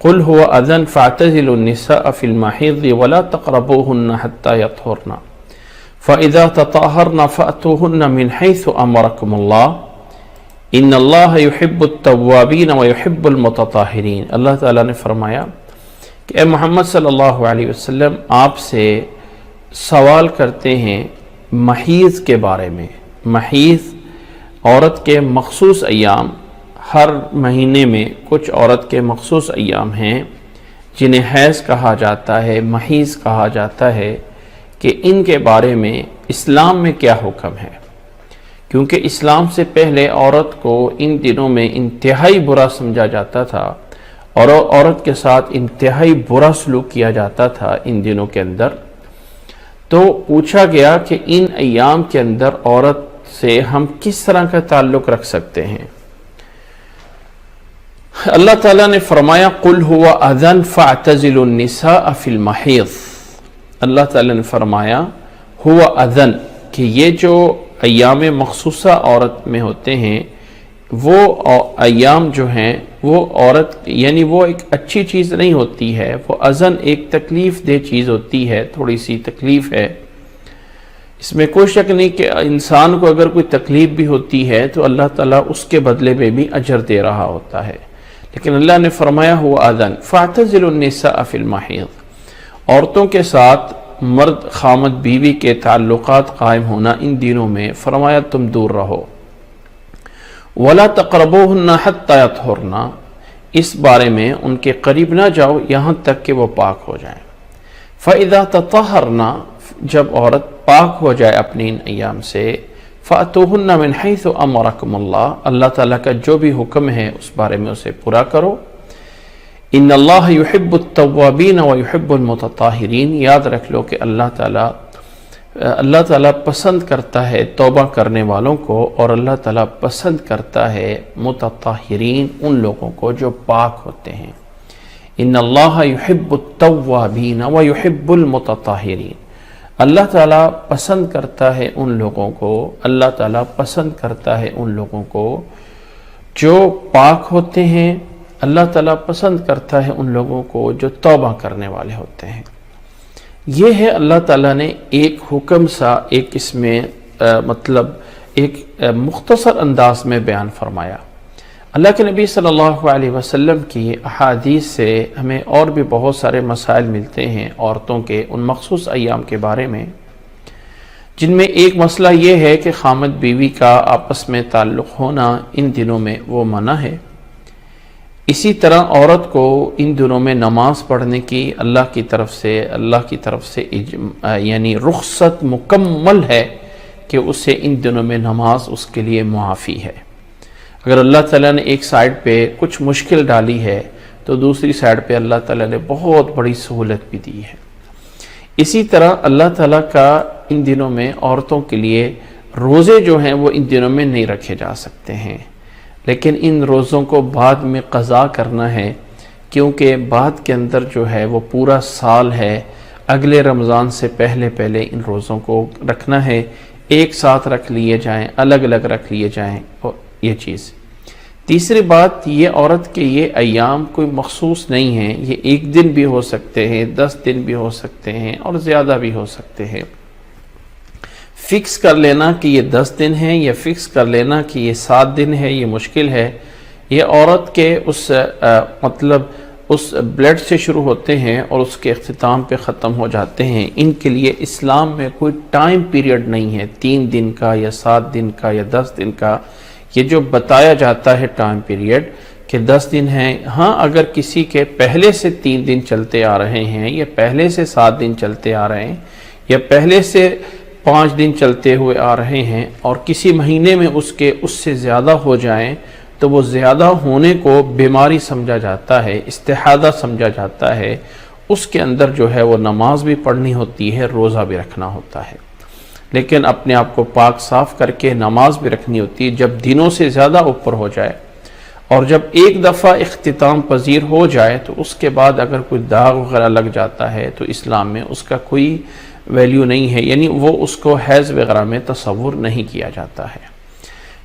قل هو اذن فاعتزلوا النساء في المحيض ولا تقربوهن حتى يطهرن فاذا تطهرن فاتوهن من حيث امركم الله ان اللہ يحب التوابین ويحب المتطہرین۔ اللہ تعالیٰ نے فرمایا کہ اے محمد صلی اللہ علیہ وسلم آپ سے سوال کرتے ہیں محیض کے بارے میں۔ محیض عورت کے مخصوص ایام، ہر مہینے میں کچھ عورت کے مخصوص ایام ہیں جنہیں حیض کہا جاتا ہے، محیض کہا جاتا ہے، کہ ان کے بارے میں اسلام میں کیا حکم ہے، کیونکہ اسلام سے پہلے عورت کو ان دنوں میں انتہائی برا سمجھا جاتا تھا اور عورت کے ساتھ انتہائی برا سلوک کیا جاتا تھا ان دنوں کے اندر۔ تو پوچھا گیا کہ ان ایام کے اندر عورت سے ہم کس طرح کا تعلق رکھ سکتے ہیں۔ اللہ تعالیٰ نے فرمایا قل هو اذن فاعتزلوا النساء فی المحیض۔ اللہ تعالیٰ نے فرمایا ہوا اذن، کہ یہ جو ایام مخصوصہ عورت میں ہوتے ہیں، وہ ایام جو ہیں وہ عورت یعنی وہ ایک اچھی چیز نہیں ہوتی ہے، وہ اذن ایک تکلیف دہ چیز ہوتی ہے، تھوڑی سی تکلیف ہے۔ اس میں کوئی شک نہیں کہ انسان کو اگر کوئی تکلیف بھی ہوتی ہے تو اللہ تعالیٰ اس کے بدلے میں بھی اجر دے رہا ہوتا ہے، لیکن اللہ نے فرمایا ہوا اذن فاعتزلوا النساء فی المحیض، عورتوں کے ساتھ مرد خامد بیوی کے تعلقات قائم ہونا ان دنوں میں، فرمایا تم دور رہو۔ وَلَا تَقْرَبُوهُنَّ حَتَّى يَطْهُرْنَ، اس بارے میں ان کے قریب نہ جاؤ یہاں تک کہ وہ پاک ہو جائیں۔ فَإِذَا تَطَهَّرْنَ، جب عورت پاک ہو جائے اپنی ان ایام سے، فَأْتُوهُنَّ مِنْ حَيْثُ أَمَرَكُمُ اللَّهُ، اللہ تعالیٰ کا جو بھی حکم ہے اس بارے میں اسے پورا کرو۔ ان اللہ یحب التوابین ویحب المتطہرین، یاد رکھ لو کہ اللہ تعالیٰ پسند کرتا ہے توبہ کرنے والوں کو، اور اللہ تعالیٰ پسند کرتا ہے متطہرین، ان لوگوں کو جو پاک ہوتے ہیں۔ ان اللہ یحب التوابین ویحب المتطہرین، اللہ تعالیٰ پسند کرتا ہے ان لوگوں کو، اللہ تعالیٰ پسند کرتا ہے ان لوگوں کو جو پاک ہوتے ہیں، اللہ تعالیٰ پسند کرتا ہے ان لوگوں کو جو توبہ کرنے والے ہوتے ہیں۔ یہ ہے اللہ تعالیٰ نے ایک حکم سا ایک اس میں مطلب ایک مختصر انداز میں بیان فرمایا۔ اللہ کے نبی صلی اللہ علیہ وسلم کی احادیث سے ہمیں اور بھی بہت سارے مسائل ملتے ہیں عورتوں کے ان مخصوص ایام کے بارے میں، جن میں ایک مسئلہ یہ ہے کہ خامد بیوی کا آپس میں تعلق ہونا ان دنوں میں وہ منع ہے۔ اسی طرح عورت کو ان دنوں میں نماز پڑھنے کی اللہ کی طرف سے یعنی رخصت مکمل ہے کہ اسے ان دنوں میں نماز اس کے لیے معافی ہے۔ اگر اللہ تعالیٰ نے ایک سائیڈ پہ کچھ مشکل ڈالی ہے تو دوسری سائیڈ پہ اللہ تعالیٰ نے بہت بڑی سہولت بھی دی ہے۔ اسی طرح اللہ تعالیٰ کا ان دنوں میں عورتوں کے لیے روزے جو ہیں وہ ان دنوں میں نہیں رکھے جا سکتے ہیں، لیکن ان روزوں کو بعد میں قضا کرنا ہے، کیونکہ بعد کے اندر جو ہے وہ پورا سال ہے، اگلے رمضان سے پہلے ان روزوں کو رکھنا ہے، ایک ساتھ رکھ لیے جائیں، الگ الگ رکھ لیے جائیں، اور یہ چیز۔ تیسری بات، یہ عورت کے یہ ایام کوئی مخصوص نہیں ہیں، یہ ایک دن بھی ہو سکتے ہیں، 10 دن بھی ہو سکتے ہیں، اور زیادہ بھی ہو سکتے ہیں۔ فکس کر لینا کہ یہ 10 دن ہیں یا فکس کر لینا کہ یہ 7 دن ہے، یہ مشکل ہے۔ یہ عورت کے اس بلڈ سے شروع ہوتے ہیں اور اس کے اختتام پہ ختم ہو جاتے ہیں، ان کے لیے اسلام میں کوئی ٹائم پیریڈ نہیں ہے، 3 دن کا یا 7 دن کا یا 10 دن کا۔ یہ جو بتایا جاتا ہے ٹائم پیریڈ کہ 10 دن ہیں، ہاں اگر کسی کے پہلے سے 3 دن چلتے آ رہے ہیں یا پہلے سے 7 دن چلتے آ رہے ہیں یا پہلے سے 5 دن چلتے ہوئے آ رہے ہیں، اور کسی مہینے میں اس سے زیادہ ہو جائیں، تو وہ زیادہ ہونے کو بیماری سمجھا جاتا ہے، استحاضہ سمجھا جاتا ہے، اس کے اندر جو ہے وہ نماز بھی پڑھنی ہوتی ہے، روزہ بھی رکھنا ہوتا ہے، لیکن اپنے آپ کو پاک صاف کر کے نماز بھی رکھنی ہوتی ہے۔ جب دنوں سے زیادہ اوپر ہو جائے اور جب ایک دفعہ اختتام پذیر ہو جائے تو اس کے بعد اگر کوئی داغ وغیرہ لگ جاتا ہے تو اسلام میں اس کا کوئی ویلیو نہیں ہے، یعنی وہ اس کو حیض وغیرہ میں تصور نہیں کیا جاتا ہے۔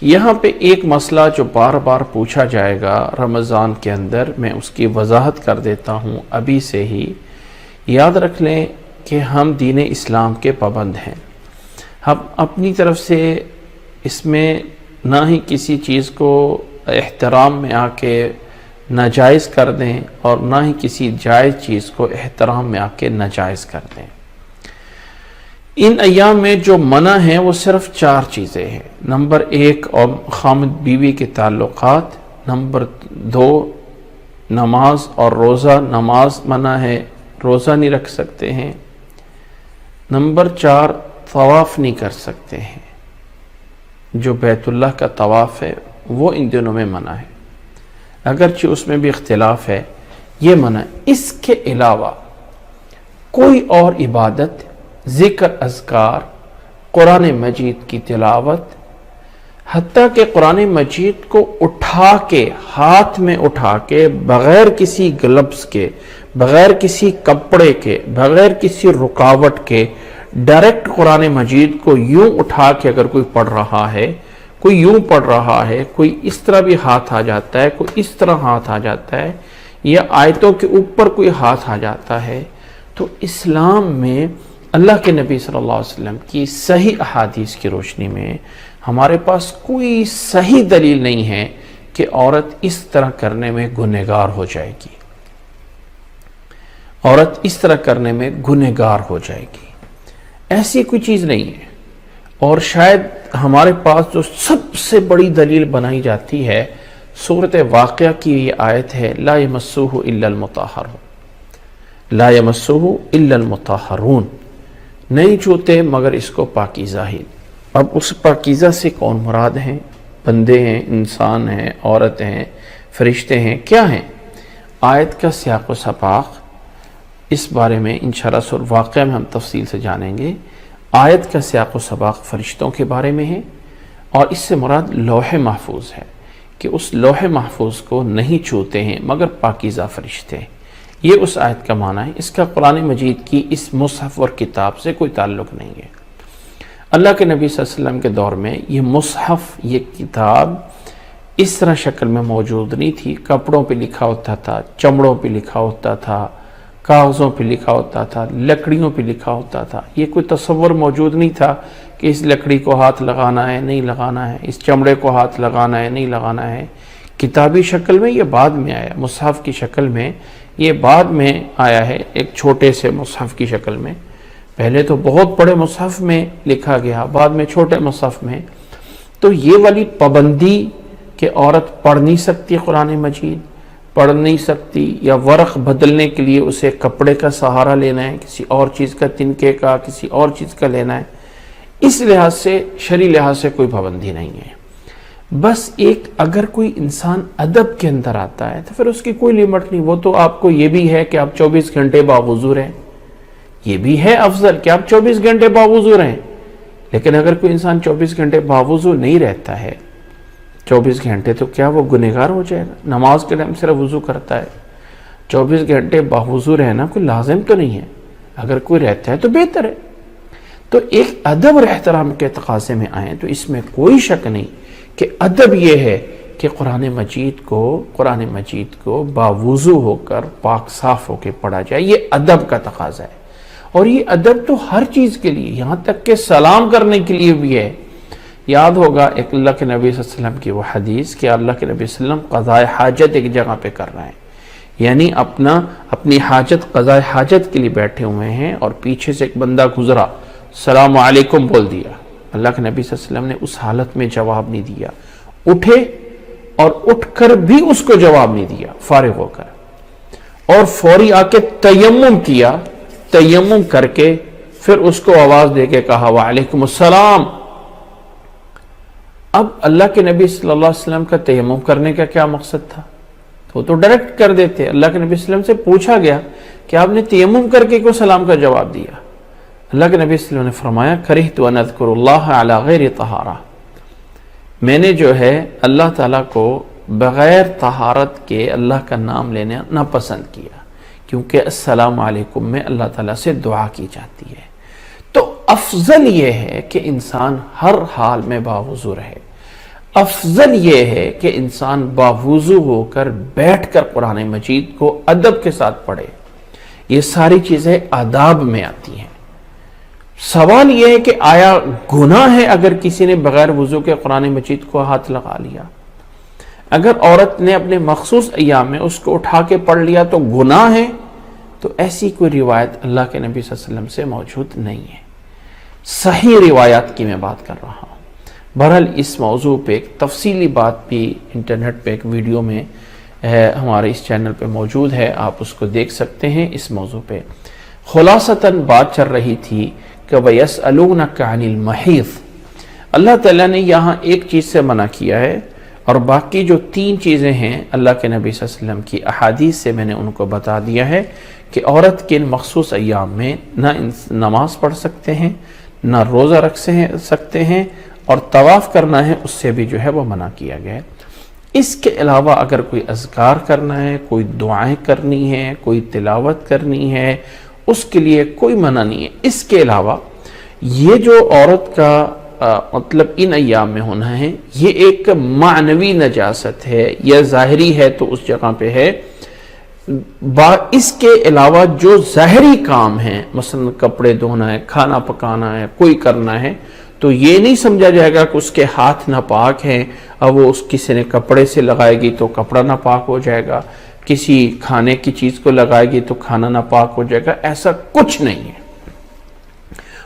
یہاں پہ ایک مسئلہ جو بار بار پوچھا جائے گا رمضان کے اندر، میں اس کی وضاحت کر دیتا ہوں ابھی سے ہی۔ یاد رکھ لیں کہ ہم دین اسلام کے پابند ہیں، ہم اپنی طرف سے اس میں نہ ہی کسی چیز کو احترام میں آ کے ناجائز کر دیں اور نہ ہی کسی جائز چیز کو احترام میں آ کے ناجائز کر دیں۔ ان ایام میں جو منع ہیں وہ صرف 4 چیزیں ہیں۔ نمبر 1 اور خامد بیوی کے تعلقات، نمبر 2 نماز اور روزہ، نماز منع ہے، روزہ نہیں رکھ سکتے ہیں۔ نمبر 4 طواف نہیں کر سکتے ہیں، جو بیت اللہ کا طواف ہے وہ ان دنوں میں منع ہے، اگرچہ اس میں بھی اختلاف ہے، یہ منع ہے۔ اس کے علاوہ کوئی اور عبادت، ذکر، اذکار، قرآن مجید کی تلاوت، حتیٰ کہ قرآن مجید کو اٹھا کے، ہاتھ میں اٹھا کے، بغیر کسی گلبس کے، بغیر کسی کپڑے کے، بغیر کسی رکاوٹ کے، ڈائریکٹ قرآن مجید کو یوں اٹھا کے اگر کوئی پڑھ رہا ہے، کوئی یوں پڑھ رہا ہے، کوئی اس طرح بھی ہاتھ آ جاتا ہے، کوئی اس طرح ہاتھ آ جاتا ہے، یا آیتوں کے اوپر کوئی ہاتھ آ جاتا ہے، تو اسلام میں اللہ کے نبی صلی اللہ علیہ وسلم کی صحیح احادیث کی روشنی میں ہمارے پاس کوئی صحیح دلیل نہیں ہے کہ عورت اس طرح کرنے میں گنہگار ہو جائے گی، عورت اس طرح کرنے میں گنہگار ہو جائے گی، ایسی کوئی چیز نہیں ہے۔ اور شاید ہمارے پاس جو سب سے بڑی دلیل بنائی جاتی ہے سورۃ واقعہ کی یہ آیت ہے، لا یمسہ الا المطہرون، لا یمسہ الا المطہرون، نہیں چھوتے مگر اس کو پاکیزہ ہی۔ اب اس پاکیزہ سے کون مراد ہیں؟ بندے ہیں، انسان ہیں، عورتیں ہیں، فرشتے ہیں، کیا ہیں؟ آیت کا سیاق و سباق اس بارے میں انشاءاللہ سورۃ واقعہ میں ہم تفصیل سے جانیں گے۔ آیت کا سیاق و سباق فرشتوں کے بارے میں ہے، اور اس سے مراد لوح محفوظ ہے کہ اس لوح محفوظ کو نہیں چھوتے ہیں مگر پاکیزہ فرشتے، یہ اس آیت کا معنی ہے۔ اس کا قرآن مجید کی اس مصحف اور کتاب سے کوئی تعلق نہیں ہے۔ اللہ کے نبی صلی اللہ علیہ وسلم کے دور میں یہ مصحف، یہ کتاب اس طرح شکل میں موجود نہیں تھی، کپڑوں پہ لکھا ہوتا تھا، چمڑوں پہ لکھا ہوتا تھا، کاغذوں پہ لکھا ہوتا تھا، لکڑیوں پہ لکھا ہوتا تھا، یہ کوئی تصور موجود نہیں تھا کہ اس لکڑی کو ہاتھ لگانا ہے، نہیں لگانا ہے، اس چمڑے کو ہاتھ لگانا ہے، نہیں لگانا ہے۔ کتابی شکل میں یہ بعد میں آیا، مصحف کی شکل میں یہ بعد میں آیا ہے، ایک چھوٹے سے مصحف کی شکل میں۔ پہلے تو بہت بڑے مصحف میں لکھا گیا، بعد میں چھوٹے مصحف میں۔ تو یہ والی پابندی کہ عورت پڑھ نہیں سکتی قرآن مجید، پڑھ نہیں سکتی، یا ورق بدلنے کے لیے اسے کپڑے کا سہارا لینا ہے، کسی اور چیز کا، تنکے کا، کسی اور چیز کا لینا ہے، اس لحاظ سے، شرعی لحاظ سے کوئی پابندی نہیں ہے۔ بس ایک اگر کوئی انسان ادب کے اندر آتا ہے تو پھر اس کی کوئی لمٹ نہیں، وہ تو آپ کو یہ بھی ہے کہ آپ 24 گھنٹے باوضو رہیں، یہ بھی ہے افضل کہ آپ 24 گھنٹے باوضو رہیں، لیکن اگر کوئی انسان 24 گھنٹے باوضو نہیں رہتا ہے 24 گھنٹے، تو کیا وہ گنہگار ہو جائے گا؟ نماز کے ٹائم صرف وضو کرتا ہے، 24 گھنٹے باوضو رہنا کوئی لازم تو نہیں ہے، اگر کوئی رہتا ہے تو بہتر ہے۔ تو ایک ادب اور احترام کے تقاضے میں آئیں تو اس میں کوئی شک نہیں کہ ادب یہ ہے کہ قرآن مجید کو باوضو ہو کر پاک صاف ہو کے پڑھا جائے، یہ ادب کا تقاضا ہے۔ اور یہ ادب تو ہر چیز کے لیے، یہاں تک کہ سلام کرنے کے لیے بھی ہے۔ یاد ہوگا ایک اللہ کے نبی صلی اللہ علیہ وسلم کی وہ حدیث کہ اللہ کے نبی صلی اللہ علیہ وسلم قضاء حاجت ایک جگہ پہ کر رہے ہیں، یعنی اپنی حاجت، قضاء حاجت کے لیے بیٹھے ہوئے ہیں، اور پیچھے سے ایک بندہ گزرا، السلام علیکم بول دیا۔ اللہ کے نبی صلی اللہ علیہ وسلم نے اس حالت میں جواب نہیں دیا، اٹھے اور اٹھ کر بھی اس کو جواب نہیں دیا، فارغ ہو کر، اور فوری آ کے تیمم کیا، تیمم کر کے پھر اس کو آواز دے کے کہا وعلیکم السلام۔ اب اللہ کے نبی صلی اللہ علیہ وسلم کا تیمم کرنے کا کیا مقصد تھا؟ وہ تو ڈائریکٹ کر دیتے۔ اللہ کے نبی صلی اللہ علیہ وسلم سے پوچھا گیا کہ آپ نے تیمم کر کے کیوں سلام کا جواب دیا؟ اللہ کے نبی صلی اللہ علیہ وسلم نے فرمایا کرہت ان اذکر اللہ علی غیر طہارہ، میں نے جو ہے اللہ تعالیٰ کو بغیر طہارت کے اللہ کا نام لینا ناپسند کیا، کیونکہ السلام علیکم میں اللہ تعالیٰ سے دعا کی جاتی ہے۔ تو افضل یہ ہے کہ انسان ہر حال میں باوضو رہے۔ افضل یہ ہے کہ انسان باوضو ہو کر بیٹھ کر قرآن مجید کو ادب کے ساتھ پڑھے. یہ ساری چیزیں آداب میں آتی ہیں. سوال یہ ہے کہ آیا گناہ ہے اگر کسی نے بغیر وضو کے قرآن مجید کو ہاتھ لگا لیا؟ اگر عورت نے اپنے مخصوص ایام میں اس کو اٹھا کے پڑھ لیا تو گناہ ہے؟ تو ایسی کوئی روایت اللہ کے نبی صلی اللہ علیہ وسلم سے موجود نہیں ہے. صحیح روایات کی میں بات کر رہا ہوں. بہرحال اس موضوع پہ ایک تفصیلی بات بھی انٹرنیٹ پہ ایک ویڈیو میں ہمارے اس چینل پہ موجود ہے، آپ اس کو دیکھ سکتے ہیں. اس موضوع پہ خلاصتاً بات چل رہی تھی کہ وَيَسْأَلُونَكَ عَنِ الْمَحِيضِ. اللہ تعالیٰ نے یہاں ایک چیز سے منع کیا ہے، اور باقی جو 3 چیزیں ہیں اللہ کے نبی صلی اللہ علیہ وسلم کی احادیث سے میں نے ان کو بتا دیا ہے کہ عورت کے ان مخصوص ایام میں نہ نماز پڑھ سکتے ہیں، نہ روزہ رکھ سکتے ہیں، اور طواف کرنا ہے اس سے بھی جو ہے وہ منع کیا گیا ہے. اس کے علاوہ اگر کوئی اذکار کرنا ہے، کوئی دعائیں کرنی ہے، کوئی تلاوت کرنی ہے، اس کے لیے کوئی منع نہیں ہے. اس کے علاوہ یہ جو عورت کا مطلب ان ایام میں ہونا ہے، یہ ایک معنوی نجاست ہے یا ظاہری ہے تو اس جگہ پہ ہے. اس کے علاوہ جو ظاہری کام ہیں، مثلا کپڑے دھونا ہے، کھانا پکانا ہے، کوئی کرنا ہے، تو یہ نہیں سمجھا جائے گا کہ اس کے ہاتھ ناپاک ہیں اور وہ اس کسی نے کپڑے سے لگائے گی تو کپڑا ناپاک ہو جائے گا، کسی کھانے کی چیز کو لگائے گی تو کھانا ناپاک ہو جائے گا. ایسا کچھ نہیں ہے.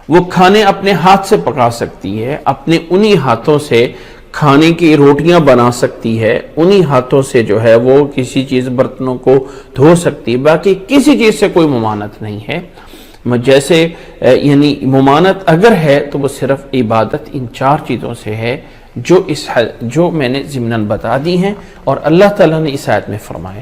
وہ کھانے اپنے ہاتھ سے پکا سکتی ہے، اپنے انہی ہاتھوں سے کھانے کی روٹیاں بنا سکتی ہے، انہی ہاتھوں سے جو ہے وہ کسی چیز برتنوں کو دھو سکتی ہے. باقی کسی چیز سے کوئی ممانعت نہیں ہے. جیسے یعنی ممانعت اگر ہے تو وہ صرف عبادت ان 4 چیزوں سے ہے جو میں نے ضمناً بتا دی ہیں اور اللہ تعالیٰ نے اس آیت میں فرمایا.